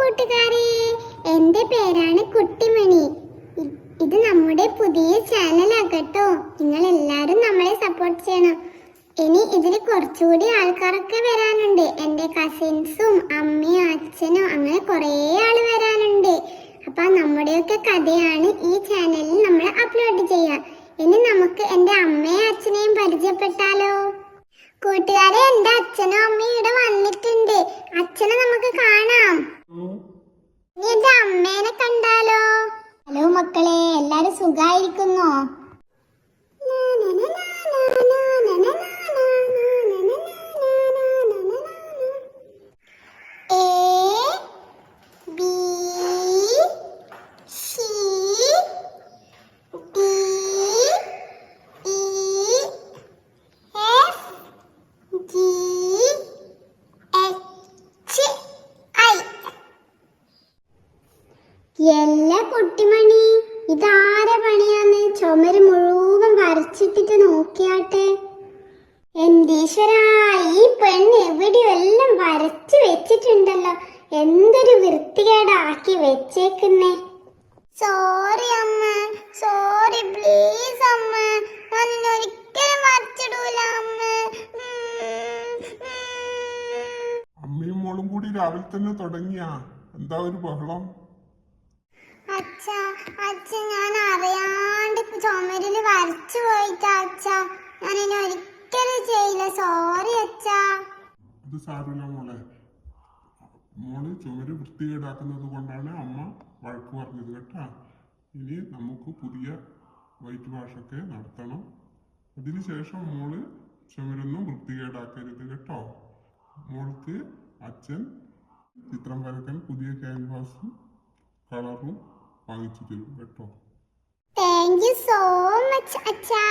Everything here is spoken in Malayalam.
കൂട്ടുകാരെ, എന്റെ പേരാണ് കുട്ടിമണി. ഇത് നമ്മുടെ പുതിയ ചാനലാകട്ടോ. നിങ്ങൾ എല്ലാരും നമ്മളെ സപ്പോർട്ട് ചെയ്യണം. ഇനി ഇതിൽ കുറച്ചുകൂടി ആൾക്കാരൊക്കെ വരാനുണ്ട്. എന്റെ കസിൻസും അമ്മയും അച്ഛനും അങ്ങനെ കുറേ ആള് വരാനുണ്ട്. അപ്പൊ നമ്മുടെയൊക്കെ കഥയാണ് ഈ ചാനലിൽ നമ്മൾ അപ്ലോഡ് ചെയ്യാം. ഇനി നമുക്ക് എന്റെ അമ്മയും അച്ഛനെയും പരിചയപ്പെട്ടാലോ? കൂട്ടുകാരെ, എന്റെ അച്ഛനും അമ്മയും ഇവിടെ വന്നിട്ടുണ്ട്. അച്ഛനെ നമുക്ക് കാണാം. ഇനി എന്റെ അമ്മേനെ കണ്ടാലോ? ഹലോ മക്കളെ, എല്ലാരും സുഖായിരിക്കുന്നോ? എല്ലാ കുട്ടിമണി, ഇതാരെ പണിയാന്ന്? ചുമര് മുഴുവൻ വരച്ചിട്ടിട്ട് നോക്കിയാട്ടെ. എന്തീശ്വരാ, ഈ പെണ്ണ് എവിടെയോ എല്ലാം വരച്ചു വെച്ചിട്ടുണ്ടല്ലോ. എന്തൊരു വൃത്തികേടാക്കി വെച്ചേക്കുന്നേ. സോറി അമ്മ, സോറി, പ്ലീസ് അമ്മ, ഞാൻ ഒരിക്കലും വരച്ചിടൂല അമ്മ. അമ്മയും മോളും കൂടി രാവിലെ തന്നെ തുടങ്ങിയാ? എന്താ ഒരു ബഹളം? അച്ഛ, ഞാൻ അറിയാണ്ട് ചുമരില് വരച്ചു പോയിട്ടാ അച്ഛ. ഞാൻ ഇനി ഒരിക്കലും ചെയ്യില്ല. സോറി അച്ഛാ. അത് സാരമില്ല മോളെ. മോള് ചുമര് വൃത്തികേടാക്കുന്നത് കൊണ്ടാണ് അമ്മ വഴക്ക് പറഞ്ഞത് കേട്ടാ. ഇനി നമുക്ക് പുതിയ വൈറ്റ് വാഷൊക്കെ നടത്തണം. അതിനുശേഷം മോള് ചുമരൊന്നും വൃത്തികേടാക്കരുത് കേട്ടോ. മോൾക്ക് അച്ഛൻ ചിത്രം വരയ്ക്കാൻ പുതിയ ക്യാൻവാസും കളറും വാങ്ങിച്ചു തരും കേട്ടോ. താങ്ക് യു സോ മച്ച് അച്ഛാ.